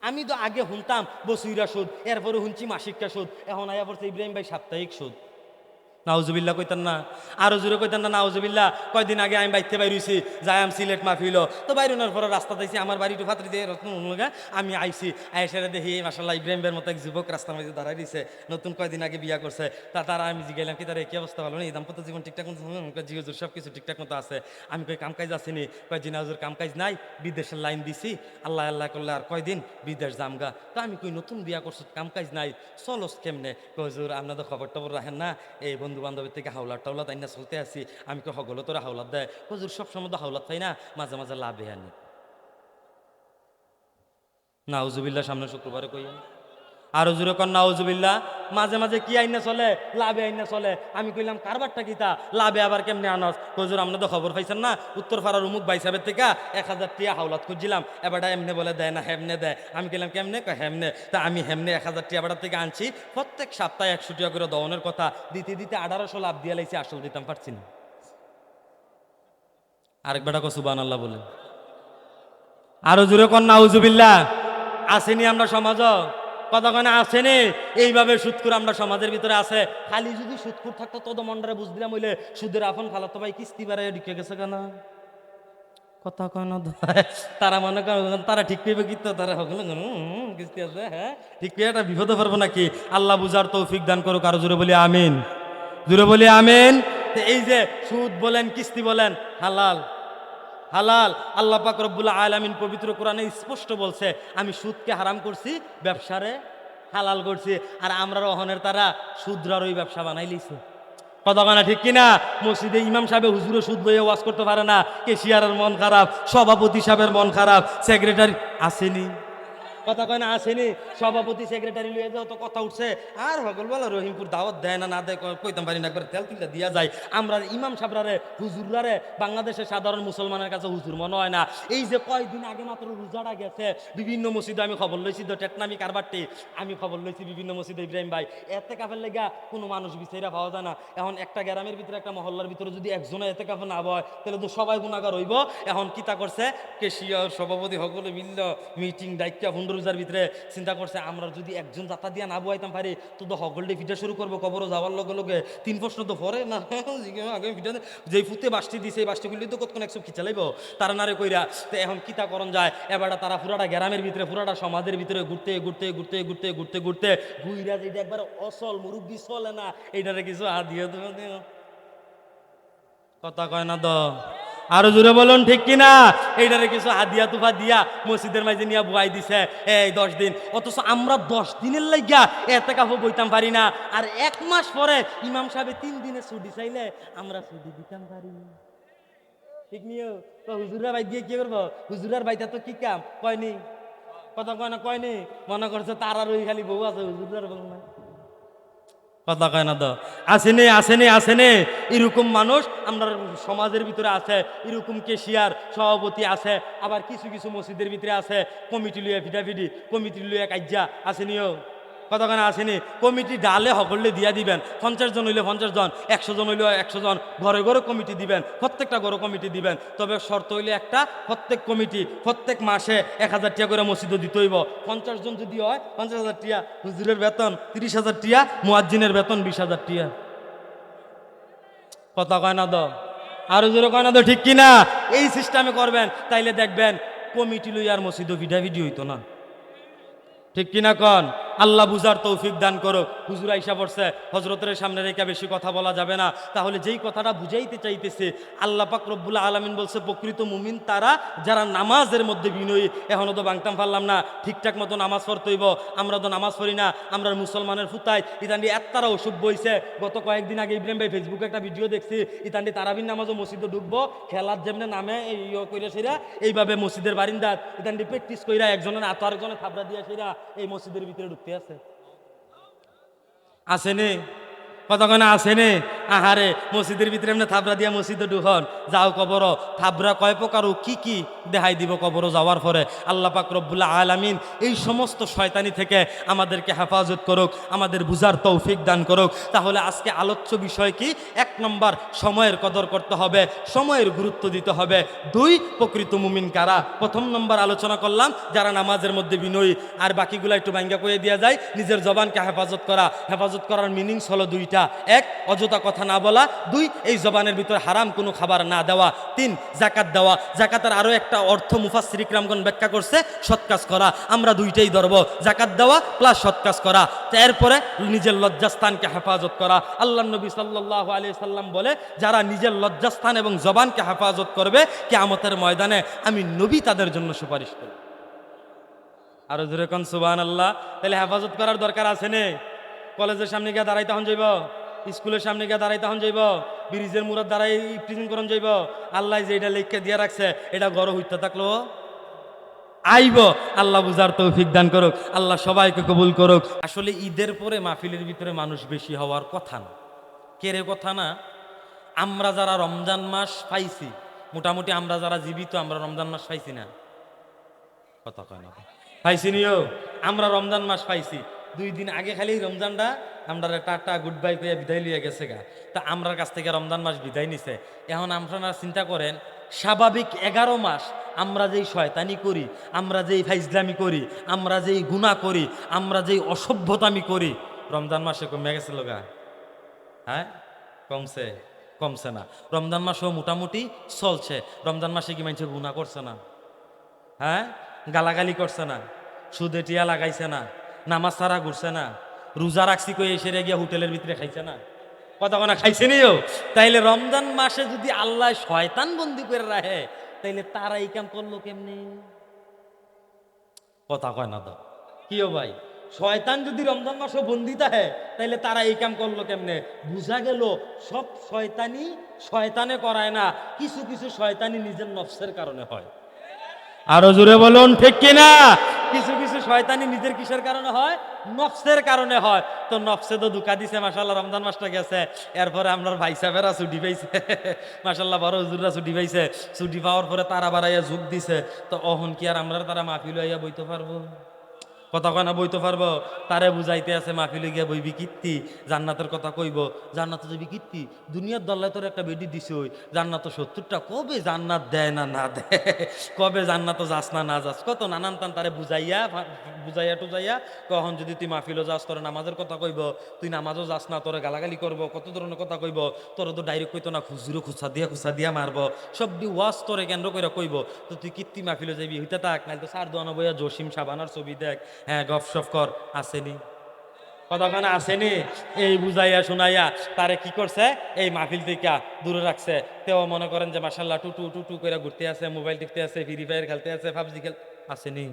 আমি তো আগে শুনতাম বসুইরা সুদ, এরপরে শুনছি মাসিকটা সুদ, এখন আয়া পড়ছে ইব্রাহিম ভাই সাপ্তাহিক সুদ। নাউজুবিল্লাহ কইতান না, আরো জোরে কইতান না নাউজুবিল্লাহ। কয়দিন আগে আমি বাইতে বাইরেছি, যাই আমি সিলেট মাহফিল, তো বাইরুনার পরে রাস্তা দিয়েছি আমার বাড়ি একটু ফাতরি দিয়ে রত্নগা আমি আইছি, আয়েসারে দেখি মাসাল্লাহ ইব্রাহিম ভাইয়ের মতো এক যুবক রাস্তার মধ্যে দাঁড়াই দিছে, নতুন কয়দিন আগে বিয়া করছে। তারা আমি জিগাইলাম কি তার কি অবস্থা ভালো নেই, দাম্পত্য জীবন ঠিকঠাক মতো জিগজুর সব কিছু ঠিকঠাক মতো আছে। আমি কই কামকাজ আসেনি, কয় জিনাজুর কামকাজ নাই, বিদেশের লাইন দিছি, আল্লাহ আল্লাহ করলে আর কয়দিন বিদেশ জামগা। তো আমি কই নতুন বিয়া করছো কামকাজ নাই, চলোস কেমনে? কয় হুজুর আপনাদের খবর টবর রাখেন না, এই বন্ধু বান্ধবের থেকে হাওলাত টাওলাত আইনা চলতে আসি। আমি কই হগলো তোরা হাওলাত দেয়? হুজুর সব সময় তো হাওলাত পাই না, মাঝে মাঝে লাভে আনি। নাউজুবিল্লাহ সামনে শুক্রবারে কই আরো জোরে কর নাউজুবিল্লাহ। মাঝে মাঝে কি আইনা চলে? লাভে আইনা চলে। আমি কইলাম কারবারটা কিতা, লাভে আবার কেমনে আনস? হুজুর আপনি তো খবর পাইছেন না, উত্তর পাড়ার উমুক ভাই সাহেবের থেকে 1000 টিয়া হাওলাত খুঁজছিলাম, এবারটা এমনে বলে দেয় না হেমনে দেয়। আমি কইলাম কেমনে? কয় হেমনে। তা আমি হেমনে 1000 টিয়া এবার থেকে আনছি, প্রত্যেক সপ্তাহে 100 টিয়া করে দহনের কথা, দিতে দিতে 1800 লাভ দিয়ে লাইছি, আসল দিতাম পারছি না। আরেক বেটা কো সুবহানাল্লাহ বলে আরো জোরে কর নাউজুবিল্লাহ। আসেনি আমরা সমাজ, কতক্ষণে আসেনি এইভাবে সুদকুর আমরা সমাজের ভিতরে আছে। খালি যদি সুদকুর থাকতো তত মন্ডারে বুঝদিলাম হইলে সুদের আপন খালাতো ভাই কিস্তি বাড়াই ঢুকে গেছে কেন কথা কেন তারা মনে করেন তারা ঠিক পেবে কিন্তু তারা হকল কিস্তি আছে, হ্যাঁ ঠিক পেয়ে একটা বিপদে পারবো নাকি? আল্লাহ বুঝার তৌফিক দান করো, কারো জোরে বলি আমিন, জোরে বলি আমিন। এই যে সুদ বলেন কিস্তি বলেন হালাল, হালাল। আল্লাহ পাক রব্বুল আলামিন পবিত্র কোরআনে স্পষ্ট বলছে আমি সুদকে হারাম করছি, ব্যবসারে হালাল করছি। আর আমরা রহনের তারা সুদরার ওই ব্যবসা বানাই লিছে। কতখানা ঠিক কিনা? মসজিদে ইমাম সাহেব হুজুরে সুদ লইয়ে ওয়াজ করতে পারে না, কেশিয়ারের মন খারাপ, সভাপতি সাহেবের মন খারাপ, সেক্রেটারি আসেনি, কথা কয় না আসেনি, সভাপতি সেক্রেটারি লইয়া যাও তো কথা উঠছে। আর হগল বলা রহিমপুর দাওয়াত দেয় না, না দেয় কইতাম পারি না, একবার তেল তিলটা দিয়া যায়। আমরা ইমাম সাহেবরারে হুজুরারে বাংলাদেশের সাধারণ মুসলমানের কাছে হুজুর মনে হয় না। এই যে কয়দিন আগে মাত্র রোজাটা গেছে, বিভিন্ন মসজিদে আমি খবর লইছি, তো টেটনামি কারবারটি আমি খবর লইছি বিভিন্ন মসজিদে। ইব্রাহিম ভাই এতে কাফের লেগা কোনো মানুষ বিচাইরা পাওয়া যায় না। এখন একটা গ্রামের ভিতরে একটা মহল্লার ভিতরে যদি একজনে এতে কাফে না হয় তাহলে তো সবাই গুণাগার হইব। এখন কিতা করছে কেশিয়ার সভাপতি সকলে মিলল মিটিং ডাইকা রোজার ভিতরে চিন্তা করছে আমরা যদি একজন যাতা দিয়া না বুয়াইতাম পারি তো তো হগলডে ফিটা শুরু করবো, কবরও যাওয়ার লগে লগে 3 প্রশ্ন তো পরে না আগে ফিটা যেই ফুতে বাসটি দিছে এই বাসটি গুলি তো কতক্ষণ একশো খিচালাইব তারা নারে কইরা। তো এখন কিতা করণ যায়, এবারটা তারা পুরাটা গ্রামের ভিতরে পুরাটা সমাজের ভিতরে ঘুরতে ঘুরতে ঘুরতে ঘুরতে ঘুরতে ঘুরতে ঘুইরা যেটা একবার অসল মুরব্বী চলে না এইটারে কিছু দিয়ে দেবে, কথা কয় না তো আরো জোরে বলুন ঠিক কিনা? এইটারে কিছু হাদিয়া তুফা দিয়া মসজিদের মাঝে নিয়ে বুয়াই দিছে এই 10 দিন। অথচ আমরা 10 দিনের লাইগা এতে কাপড় বইতাম পারি না, আর 1 মাস পরে ইমাম সাহেব 3 দিনের ছুটি চাইলে আমরা ছুটি দিতাম পারি না। ঠিক নিও তো হুজুরা ভাই দিয়ে কি করবো? হুজুরার ভাইটা তো কি কাম কয়নি, কথা কয় না কয়নি, মনে করছে তার ওই খালি বউ আছে, হুজুরার বউ না, কথা কয় না তো আসেনি আসেনি আসেনি। এরকম মানুষ আমরা সমাজের ভিতরে আছে, এরকম কেশিয়ার সভাপতি আছে, আবার কিছু কিছু মসজিদের ভিতরে আছে কমিটি লইয়া ফিটাফিটি, কমিটি লইয়া কাজ্যা আসেনিও, কতক্ষণ আসেনি। কমিটি ডালে সকলে দিয়া দিবেন, 50 জন হইলে 50 জন, 100 জন হইলে 100 জন, ঘরে ঘরে কমিটি দিবেন, প্রত্যেকটা ঘরে কমিটি দিবেন। তবে শর্ত হইলে একটা, প্রত্যেক কমিটি প্রত্যেক মাসে 1000 টাকা করে মসজিদে দিতে হইব। 50 জন যদি হয় 50,000 টাকা, হুজুরের বেতন 30,000 টাকা, মুয়াজ্জিনের বেতন 20,000 টাকা, কথা কয় না তো আরো জোরে কয় না তো ঠিক কিনা? এই সিস্টেমে করবেন তাইলে দেখবেন কমিটি লই আর মসজিদে ভিডিও হইতো না, ঠিক কিনা কন? আল্লাহ বুঝার তৌফিক দান করো। হুজুর আইসা পড়ছে, হজরতের সামনে রেখে বেশি কথা বলা যাবে না। তাহলে যেই কথাটা বুঝাইতে চাইতেছে আল্লাহ পাক রব্বুল আলামিন বলছে প্রকৃত মুমিন তারা যারা নামাজের মধ্যে বিনয়ী। এখনও তো বাংতাম পারলাম না, ঠিকঠাক মতো নামাজ পড়তে হইব। আমরা তো নামাজ পড়ি না, আমরা মুসলমানের ফুতাই ইতান্ডি তারা অসুখ বইছে। গত কয়েকদিন আগে ইব্রাহিম ভাই ফেসবুকে একটা ভিডিও দেখছি, ইতান্ডি তারাবির নামাজও মসজিদে ঢুকবো, খেলার যেমনে নামে এই কইরা সেরা এইভাবে মসজিদের বারিন্দাত ইতান্ডি প্র্যাকটিস কইরা একজনের আতো আরেকজনের থাবড়া দিয়া সেরা এই মসজিদের ভিতরে ঢুকতে আছে। আসেনি কতক্ষণ আসেনি? আহারে মসজিদের ভিতরে এমনি থাবড়া দিয়া মসজিদে ঢুকন, যাও কবর থাবড়া কয় প্রকার ও কি কি দেখাই দিব কবর যাওয়ার পরে। আল্লাহ পাক রব্বুল আলামিন এই সমস্ত শয়তানি থেকে আমাদেরকে হেফাজত করুক, আমাদের বুঝার তৌফিক দান করুক। তাহলে আজকে আলোচ্য বিষয় কি? এক নম্বর সময়ের কদর করতে হবে, সময়ের গুরুত্ব দিতে হবে। 2 প্রকৃত মুমিন কারা? প্রথম নম্বর আলোচনা করলাম যারা নামাজের মধ্যে বিনয়ী। আর বাকিগুলো একটু ভাঙ্গা করে দেওয়া যায়। নিজের জবানকে হেফাজত করা। হেফাজত করার মিনিংস হলো 2টা। 1, অযথা কথা না বলা। 2, এই জবানের ভিতরে হারাম কোনো খাবার না দেওয়া। 3, জাকাত দেওয়া। জাকাতের আরও একটা অর্থ মুফাসসির ইকরামগণ ব্যাখ্যা করছে, সৎ কাজ করা। আমরা 2টাই ধরব, জাকাত দেওয়া প্লাস সৎ কাজ করা। এরপরে নিজের লজ্জাস্থানকে হেফাজত করা। আল্লাহ নবী সাল্লাল্লাহু আলাইহি সাল্লাম বলে, যারা নিজের লজ্জাস্থান এবং জবানকে হেফাজত করবে কিয়ামতের ময়দানে আমি নবী তাদের জন্য সুপারিশ করব। আরো জোরে কোন সুবহানাল্লাহ। তাহলে হেফাজত করার দরকার আছে নে? কলেজের সামনে গিয়ে দাঁড়াইতে হন যাইব, স্কুলের সামনে গিয়ে দাঁড়াইতে হন যাইব, ব্রিজের মুরাদ দাঁড়াই প্রিজিং করন যাইব। আল্লাহ যে এটা লেখকে দিয়ে রাখছে এটা গড় হইতে থাকলো আইব। আল্লাহ বুঝার তৌফিক দান করুক, আল্লাহ সবাইকে কবুল করুক। আসলে ঈদের পরে মাহফিলের ভিতরে মানুষ বেশি হওয়ার কথা না, কেরে কথা না। আমরা যারা রমজান মাস পাইছি, মোটামুটি আমরা যারা জীবিত, আমরা রমজান মাস পাইছি না? কথা কয় না? পাইছি নিও। আমরা রমজান মাস পাইছি। 2 দিন আগে খালি রমজানটা আমরা টাটা গুড বাই করে বিদায় লিয়ে গেছে গা। তা আমরার কাছ থেকে রমজান মাস বিদায় নিছে। এখন আপনারা চিন্তা করেন, স্বাভাবিক 11 মাস আমরা যেই শয়তানি করি, আমরা যেই ফাইজলামি করি, আমরা যেই গুনাহ করি, আমরা যেই অসভ্যতামি করি, রমজান মাসে কমে গেছিল গা? হ্যাঁ, কমছে? কমছে না। রমজান মাসেও মোটামুটি চলছে। রমজান মাসে কি মানুষ গুনাহ করছে না? হ্যাঁ, গালাগালি করছে না, সুদে টিয়া লাগাইছে না, নামাজ ছাড়া ঘুরছে না, রোজা রাখছি কই এসে গিয়া হোটেলের ভিতরে খাইছে না? কথা কোনা খাইছে নিও। তাইলে রমজান মাসে যদি আল্লাহ শয়তান বন্দি করে রাখে, তাইলে তারা এই কাম করলো কেমনি? কথা কয় না তো? কিও ভাই, শয়তান যদি রমজান মাসে বন্দি থাকে, তাইলে তারা এই কাম করলো কেমনে? বুঝা গেল সব শয়তানি শয়তানে করায় না, কিছু কিছু শয়তানি নিজের নফসের কারণে হয়। আরো জোরে বলুন ঠিক কিনা? কিছু কিছু শয়তানি নিজের কিসের কারণে হয়? নফসের কারণে হয়। তো নফসে তো দুকা দিছে, মাশাআল্লাহ রমজান মাসটা গেছে। এরপরে আপনার ভাই সাহেবেরা ছুটি পাইছে, মাশাআল্লাহ বড় হুজুররা ছুটি পাইছে। ছুটি পাওয়ার পরে তারা বাড়াইয়া যোগ দিছে। তো অহন কি আর আমরা তারা মাহফিল হইয়া বইতে পারবো? কথা কয় না বইতে পারবো? তারে বুঝাইতে আছে মাহফিলে গিয়া বইবি কীর্তি, জান্নাতের কথা কইব। জান্নাত যাবি কীর্তি, দুনিয়ার দল্লায় তোর একটা বেডি দিছে, ওই জান্নাত 70টা, কবে জান্নাত দেয় না না দেয়, কবে জান্নাত যাস না না যাস, কত নানান তান তারে বুঝাইয়া বুঝাইয়া টুজাইয়া। কখন যদি তুই মাহফিলও যাস, তোর নামাজের কথা কইব, তুই নামাজও যাস না, তোরে গালাগালি করব, কত ধরনের কথা কইব। তোর তো ডাইরেক্ট কইতো না, খুচরো খুচা দিয়া মারবো, সবটি ওয়াজ তোরে কেন্দ্র করে কইব। তো তুই কীর্তি মাহফিলে যাবি, হইতে থাক, নাহলে তো সার দোয়ানো বইয়া জসিম সাবানার ছবি দেখ, হ্যাঁ গপসপ কর। আসেনি? কতখানে আসেনি? এই বুঝাইয়া শুনাইয়া তারে কি করছে, এই মাহফিল থেকে দূরে রাখছে। তেও মনে করেন যে মাশাল্লাহ টুটু টুটু করে ঘুরতে আছে, মোবাইল টিপতে আছে, ফ্রি ফায়ার খেলতে আছে, পাবজি আসেনি?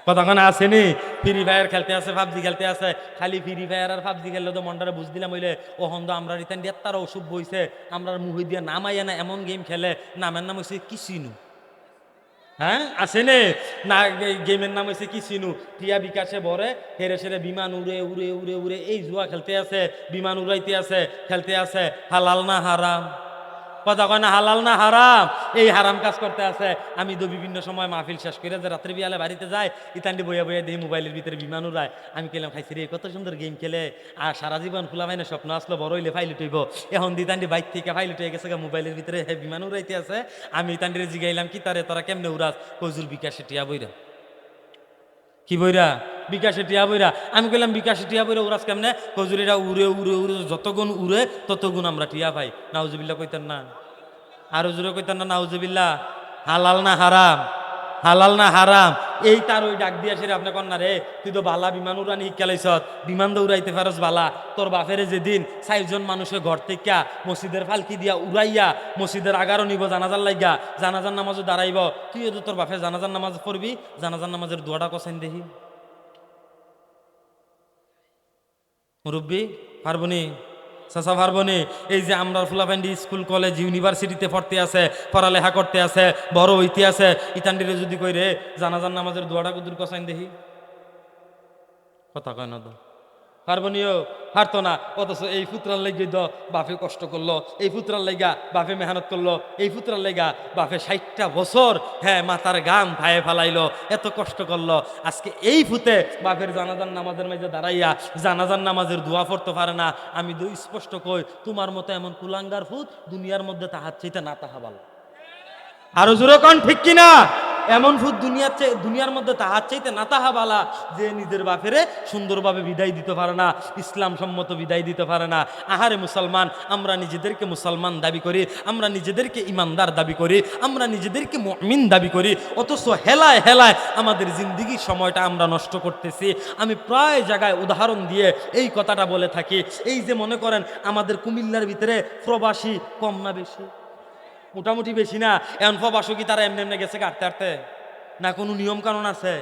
কতখানে আসেনি? ফ্রি ফায়ার খেলতে আছে, পাবজি খেলতে আছে। খালি ফ্রি ফায়ার আর পাবজি খেললে তো মনটারে বুঝ দিলাম হইলে ও হন্দ আমরা রিটার্ন দিয়ে তারা অসুভ বইছে, আমরা মুহি দিয়ে নামাইয়া না এমন গেম খেলে, নামের নাম হয়েছে কিসিনু। হ্যাঁ আসেনে না? গেমের নাম হয়েছে কি চিনু। টিয়া বিকাশে ভরে হেরে সেরে বিমান উড়ে উড়ে উড়ে উড়ে এই জুয়া খেলতে আছে, বিমান উড়াইতে আছে, খেলতে আছে। হালাল না হারাম? কথা কয় না হালাল না হারাম? এই হারাম কাজ করতে আছে। আমি তো বিভিন্ন সময় মাহফিল শেষ করে যে রাত্রে বিয়ালে বাড়িতে যায়, ইতান্ডি বইয়া বইয়া দিই মোবাইলের ভিতরে বিমান উড়ায়। আমি কেলাম খাইছি রে, কত সুন্দর গেম খেলে, আর সারা জীবন খোলা ভাই না স্বপ্ন আসলো বড় হইলে ফাইলুট হইব। এখন দিতান্ডি বাইক থেকে ফাইলুট হয়ে গেছে মোবাইলের ভিতরে বিমান উড়াইতে আছে। আমি ইতান্ডিরে জিগাইলাম কি তারে তোরা কেমনে উড়াস? কজুর বিকাশে টিয়া বইরা। কি বইরা? বিকাশে টিয়া বইরা। আমি কইলাম বিকাশে টিয়া বইরা উড়াস কেমনে? কজুরিরা উড়ে উড়ে উড়ে যতগুণ উড়ে ততগুণ আমরা টিয়া পাই। নাউজুবিল্লাহ কইতেন না? আরো জোরে কইতেন না নাউজুবিল্লাহ? হালাল না হারাম? হালাল না হারাম? এই তার ওই ডাক দিয়া সেরে আপনি কন না রে, তুই তো বালা বিমান উড়ানি শিক্ষালাইছ, বিমান তো উড়াইতে পারস বালা। তোর বাপেরে যেদিন 4জন মানুষের ঘর থেকে মসজিদের ফালকি দিয়া উড়াইয়া মসজিদের আগারও নিব জানাজার লাগিয়া, জানাজার নামাজও দাঁড়াইব, তুই তো তোর বাপের জানাজার নামাজ পড়বি, জানাজার নামাজের দোয়াটা কসাইন দেখি। মুরব্বী পারবনি? চাচা পারবনি? এই যে আমরা ফুলাফান্ডি স্কুল কলেজ ইউনিভার্সিটিতে পড়তে আছে, পড়ালেখা করতে আছে, বড় হইতে আছে, ইতান্ডিরে যদি কই রে জানাজার নামাজের দোয়াটা কুদুর কসাইন দেখি। কথা কয় না তো? পারবো নিও, পারতো না। অথচ এই পুত্রার লেগে দ বাপে কষ্ট করলো, এই পুত্রার লেগা বাপে মেহনত করলো, এই পুত্রার লেগা বাপে 60টা বছর হ্যাঁ মাথার গাম ভাইয়ে ফেলাইলো, এত কষ্ট করলো। আজকে এই ফুতে বাপের জানাজার নামাজের মাঝে দাঁড়াইয়া জানাজার নামাজের দোয়া পড়তে পারে না। আমি তো স্পষ্ট কই, তোমার মতো এমন কুলাঙ্গার ফুত দুনিয়ার মধ্যে তাহার চাইতে না তাহা ভালো। আরো জোরে কন ঠিক কিনা? এমন ভূত দুনিয়ার মধ্যে তাহার চাইতে না তাহা বালা, যে নিজের বাপেরে সুন্দরভাবে বিদায় দিতে পারে না, ইসলাম সম্মত বিদায় দিতে পারে না। আহারে মুসলমান, আমরা নিজেদেরকে মুসলমান দাবি করি, আমরা নিজেদেরকে ইমানদার দাবি করি, আমরা নিজেদেরকে মুমিন দাবি করি, অথচ হেলায় হেলায় আমাদের জিন্দিগির সময়টা আমরা নষ্ট করতেছি। আমি প্রায় জায়গায় উদাহরণ দিয়ে এই কথাটা বলে থাকি। এই যে মনে করেন আমাদের কুমিল্লার ভিতরে প্রবাসী কম না বেশি? মোটামুটি বেশি না? এখন প্রবাসী কি তারা এমনি এমনি গেছে কাটতে হাঁটতে? না কোনো নিয়ম কানুন আছে?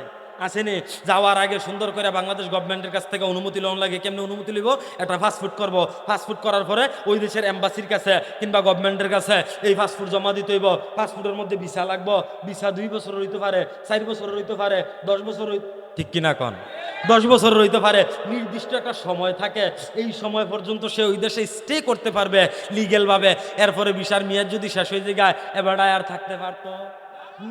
আসেনি। যাওয়ার আগে সুন্দর করে বাংলাদেশ গভর্নমেন্টের কাছ থেকে অনুমতি লোন লাগে। কেমনি অনুমতি লিব? একটা ফাস্টফুড করব, ফাস্টফুড করার পরে ওই দেশের এম্বাসির কাছে কিংবা গভর্নমেন্টের কাছে এই ফাস্টফুড জমা দিতে হইব। ফাস্টফুডের মধ্যে ভিসা লাগবো, ভিসা 2 বছর হইতে পারে, 4 বছর হইতে পারে, 10 বছর ঠিক কিনা কন? 10 বছর রইতে পারে। নির্দিষ্ট একটা সময় থাকে, এই সময় পর্যন্ত সে ওই দেশে স্টে করতে পারবে লিগেল ভাবে। এরপরে ভিসার মেয়াদ যদি শেষ হয়ে যায়, এবার আর থাকতে পারতো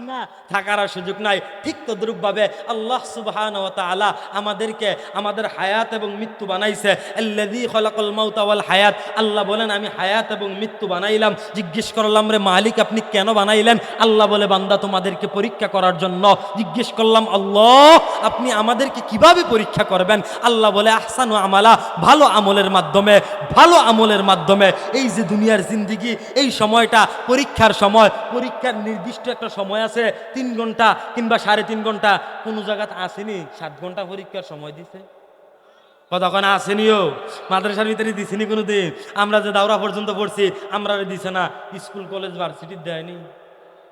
না, থাকার আর সুযোগ নাই। ঠিক তদ্রূপভাবে আল্লাহ সুবহানাহু ওয়া তাআলা আমাদেরকে আমাদের হায়াত এবং মৃত্যু বানাইছে। আল্লাযী খালাকাল মাউতা ওয়াল হায়াত, আল্লাহ বলেন আমি হায়াত এবং মৃত্যু বানাইলাম। জিজ্ঞেস করলাম রে মালিক আপনি কেন বানাইলেন? আল্লাহ বলে বান্দা তোমাদেরকে পরীক্ষা করার জন্য। জিজ্ঞেস করলাম আল্লাহ আপনি আমাদেরকে কিভাবে পরীক্ষা করবেন? আল্লাহ বলে আহসানু আমালা, ভালো আমলের মাধ্যমে, ভালো আমলের মাধ্যমে। এই যে দুনিয়ার জিন্দিগি, এই সময়টা পরীক্ষার সময়। পরীক্ষার নির্দিষ্ট একটা সময় আছে, 3 ঘন্টা কিংবা 3.5 ঘন্টা। কোন জায়গাতে আসেনি 7 ঘন্টা পরীক্ষার সময় দিছে? কতক্ষণ আসেনিও? মাদ্রাসার ভিতরে দিছিনি কোনোদিন? আমরা যে দাওরা পর্যন্ত পড়ছি আমরা দিছে না, স্কুল কলেজ ভার্সিটির দেয়নি।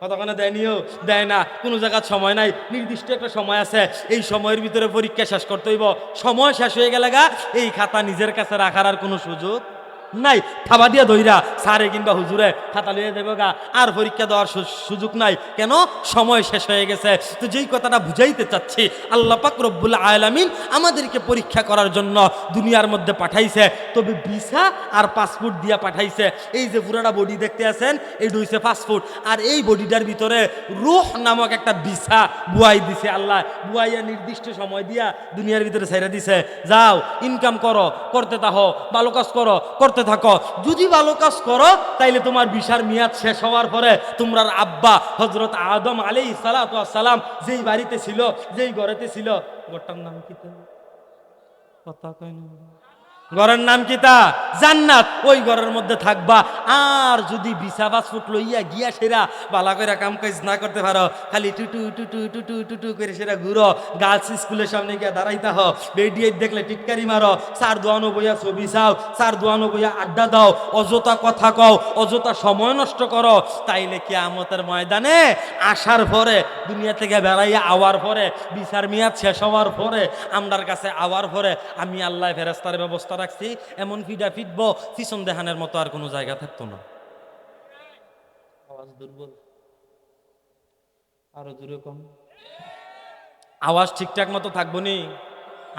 কতক্ষণে দেয়নিও? দেয় না। কোনো জায়গার সময় নাই, নির্দিষ্ট একটা সময় আছে। এই সময়ের ভিতরে পরীক্ষা শেষ করতে হইব। সময় শেষ হয়ে গেলে গা এই খাতা নিজের কাছে রাখার আর কোনো সুযোগ নাই। থাবা দিয়া দইরা স্যারে কিংবা হুজুরে খাতা লিয়ে দেবে গা, আর পরীক্ষা দেওয়ার সুযোগ নাই। কেন? সময় শেষ হয়ে গেছে। তো যেই কথাটা বুঝাইতে চাচ্ছি, আল্লাহ পাক রব্বুল আলামিন আমাদেরকে পরীক্ষা করার জন্য দুনিয়ার মধ্যে পাঠাইছে। তবে ভিসা আর পাসপোর্ট দিয়া পাঠাইছে। এই যে পুরাটা বডি দেখতে আছেন, এই হইছে পাসপোর্ট। আর এই বডিটার ভিতরে রূহ নামক একটা ভিসা বুয়াই দিছে আল্লাহ। বুয়াইয়া নির্দিষ্ট সময় দিয়া দুনিয়ার ভিতরে ছেড়ে দিছে, যাও ইনকাম করো, করতে থাকো, ভালো কাজ করো, করতে থাকো। যদি ভালো কাজ করো তাইলে তোমার ভিসার মেয়াদ শেষ হওয়ার পরে তোমরার আব্বা হযরত আদম আলাইহিস সালাতু ওয়াস সালাম যেই বাড়িতে ছিল, যেই ঘরেতে ছিল, ঘরটার নাম কি? কথা কয় না। ঘরের নাম কি? তা জান্নাত। ওই ঘরের মধ্যে থাকবা। আর যদি ভিসা পাসপোর্ট লইয়া গিয়া সেরা বালা করে কাম কাজ না করতে পারো, খালি টুটু টুটু টুটু টুটু করে সেরা ঘুরো, গার্লস স্কুলের সামনে গিয়া দাঁড়াইতে হো, বেডিয়ে দেখলে টিটকারি মারো, স্যার দোয়ানো বইয়া ছবি চাও, স্যার দোয়ানো বইয়া আড্ডা দাও, অযথা কথা কও, অযথা সময় নষ্ট করো, তাইলে কিয়ামতের ময়দানে আসার পরে, দুনিয়া থেকে বেড়াইয়া আওয়ার পরে, ভিসার মেয়াদ শেষ হওয়ার পরে, আমরার কাছে আওয়ার পরে আমি আল্লাহ ফেরেশতার ব্যবস্থা রাখছি, এমন ফিডা ফিটবো পিছন দেখানের মতো আর কোনো জায়গা থাকতো না। আওয়াজ দুর্বল, আরো দূরে কম। আওয়াজ ঠিকঠাক মতো থাকবো নি?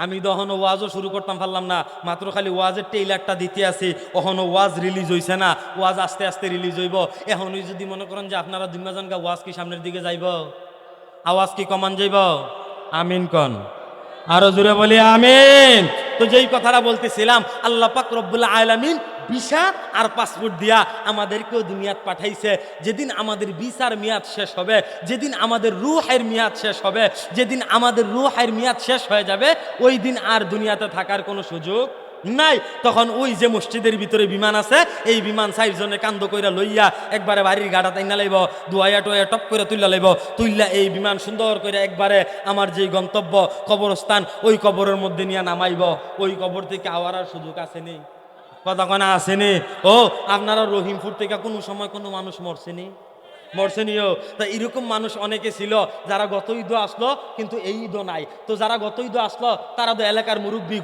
আমি তখনও ওয়াজও শুরু করতাম পারলাম না, মাত্র খালি ওয়াজের টেইলারটা দিতে আছি। ওখানে ওয়াজ রিলিজ হইছে না, ওয়াজ আস্তে আস্তে রিলিজ হইব। এখনই যদি মনে করেন যে আপনারা দুইমাজানগা ওয়াজ কি সামনের দিকে যাইব, আওয়াজ কি কমান যাইব? আমিন কন, আরো জোরে বলি আমিন। তো যেই কথাটা বলতেছিলাম, আল্লাহ পাক রব্বুল আলামিন ভিসা আর পাসপোর্ট দিয়া আমাদেরকেও দুনিয়াত পাঠাইছে। যেদিন আমাদের ভিসার মেয়াদ শেষ হবে, যেদিন আমাদের রূহের মেয়াদ শেষ হবে, যেদিন আমাদের রূহের মেয়াদ শেষ হয়ে যাবে, ওই দিন আর দুনিয়াতে থাকার কোনো সুযোগ নাই। তখন ওই যে মসজিদের ভিতরে বিমান আছে, এই বিমান 4 জনে কান্দ কইরা লইয়া একবারে বাড়ির গাড়া তাইনা লাইব, দুয়াইয়া টোয়া টপ করে তুইলা লাইব, তুইলা এই বিমান সুন্দর করে একবারে আমার যেই গন্তব্য কবরস্থান, ওই কবরের মধ্যে নিয়ে নামাইব। ওই কবর থেকে আওয়ার আর সুযোগ আসেনি? কতক্ষণ আসেনি? ও আপনারা রহিমপুর থেকে কোনো সময় কোনো মানুষ মরছেনি? মরছেনিও। তা এরকম মানুষ অনেকে ছিল যারা গত ঈদও আসলো কিন্তু এই ঈদও নাই। তো যারা গত ঈদও আসলো তারা তো এলাকার মুরব্বী,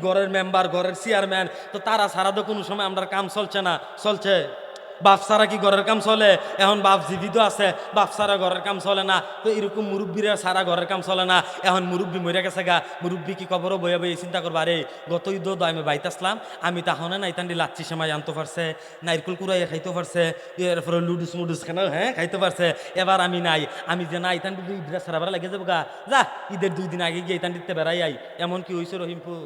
ঘরের মেম্বার, ঘরের চেয়ারম্যান, তো তারা ছাড়া তো কোনো সময় আমরা কাম চলছে না। চলছে? বাপ ছাড়া কি ঘরের কাম চলে? এখন বাপ জীবিত আছে, বাপ ছাড়া ঘরের কাম চলে না। তো এরকম মুরব্বীরা সারা ঘরের কাম চলে না। এখন মুরব্বী মরে গেছে গা, মুরব্বী কি কবরও বইয়া বইয়ে চিন্তা করবা, রে গত ঈদ আমি বাইতে আসলাম, আমি তাহলে না ইতান্ডি লাচ্ছি সেমাই আনতে পারছে, নারকুল কুড়াইয়া খাইতে পারছে, এরপরে লুডুস মুডুস কেন হ্যাঁ খাইতে পারছে, এবার আমি নাই, আমি যে না ইতান্ডি ঈদরা সারা বেড়া লেগে যাবো গা, যা ঈদের 2 দিন আগে গিয়ে ইতান্ডিতে বেড়াই আই। এমন কি হয়েছে রহিমপুর?